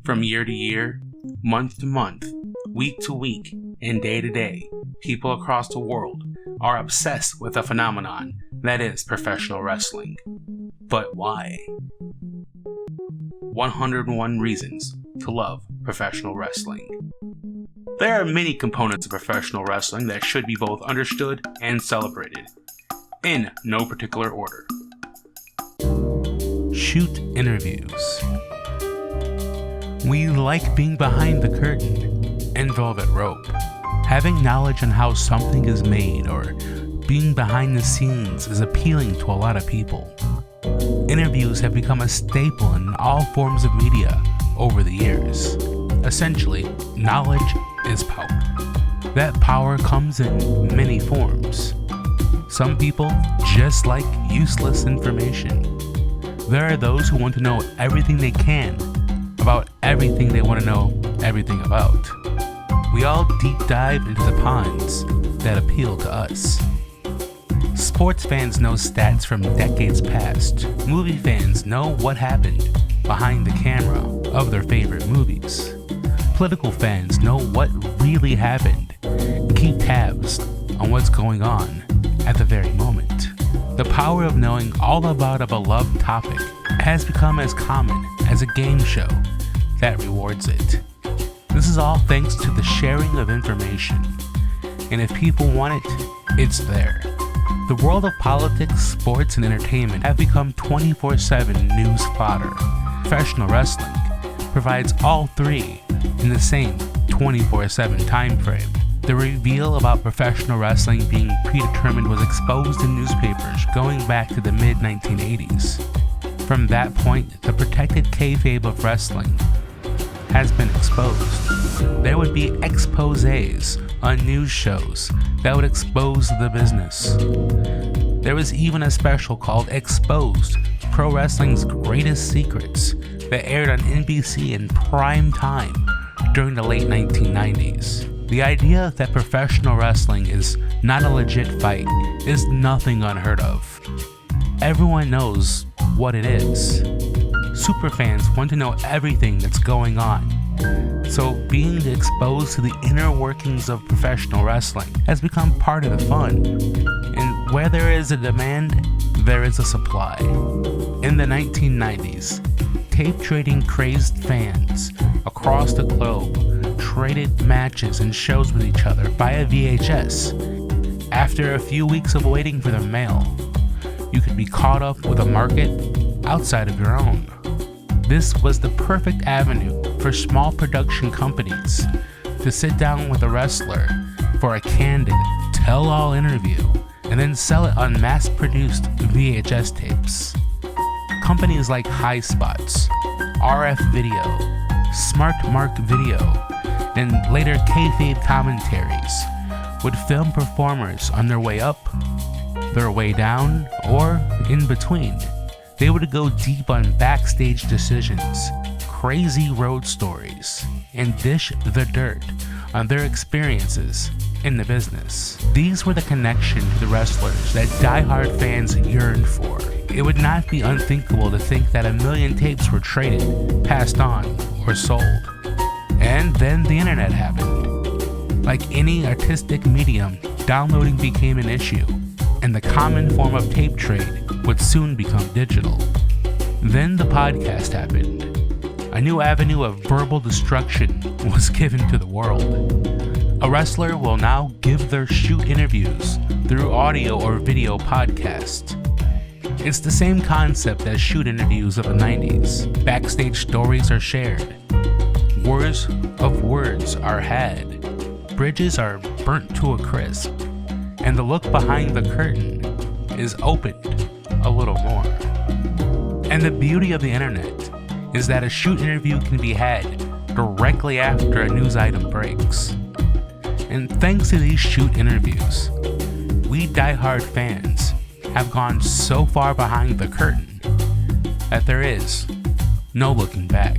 From year to year, month to month, week to week, and day to day, people across the world are obsessed with a phenomenon that is professional wrestling. But why? 101 reasons to love professional wrestling. There are many components of professional wrestling that should be both understood and celebrated, in no particular order. Shoot interviews. We like being behind the curtain and velvet rope, having knowledge on how something is made or being behind the scenes is appealing to a lot of people. Interviews have become a staple in all forms of media over the years. Essentially, knowledge is power. That power comes in many forms. Some people just like useless information. There are those who want to know everything they can about everything they want to know everything about. We all deep dive into the ponds that appeal to us. Sports fans know stats from decades past. Movie fans know what happened behind the camera of their favorite movies. Political fans know what really happened and keep tabs on what's going on at the very moment. The power of knowing all about a beloved topic has become as common as a game show that rewards it. This is all thanks to the sharing of information, and if people want it, it's there. The world of politics, sports, and entertainment have become 24/7 news fodder. Professional wrestling provides all three in the same 24/7 time frame. The reveal about professional wrestling being predetermined was exposed in newspapers going back to the mid-1980s. From that point, the protected kayfabe of wrestling has been exposed. There would be exposés on news shows that would expose the business. There was even a special called Exposed, Pro Wrestling's Greatest Secrets, that aired on NBC in prime time during the late 1990s. The idea that professional wrestling is not a legit fight is nothing unheard of. Everyone knows what it is. Superfans want to know everything that's going on. So being exposed to the inner workings of professional wrestling has become part of the fun. And where there is a demand, there is a supply. In the 1990s, tape trading crazed fans across the globe traded matches and shows with each other via VHS. After a few weeks of waiting for the mail, you could be caught up with a market outside of your own. This was the perfect avenue for small production companies to sit down with a wrestler for a candid, tell-all interview and then sell it on mass-produced VHS tapes. Companies like High Spots, RF Video, Smart Mark Video, and later kayfabe commentaries would film performers on their way up, their way down, or in between. They would go deep on backstage decisions, crazy road stories, and dish the dirt on their experiences in the business. These were the connection to the wrestlers that diehard fans yearned for. It would not be unthinkable to think that 1 million tapes were traded, passed on, or sold. And then the internet happened. Like any artistic medium, downloading became an issue, and the common form of tape trade would soon become digital. Then the podcast happened. A new avenue of verbal destruction was given to the world. A wrestler will now give their shoot interviews through audio or video podcast. It's the same concept as shoot interviews of the 90s. Backstage stories are shared. Wars of words are had. Bridges are burnt to a crisp. And the look behind the curtain is opened a little more. And the beauty of the internet is that a shoot interview can be had directly after a news item breaks. And thanks to these shoot interviews, we diehard fans have gone so far behind the curtain that there is no looking back.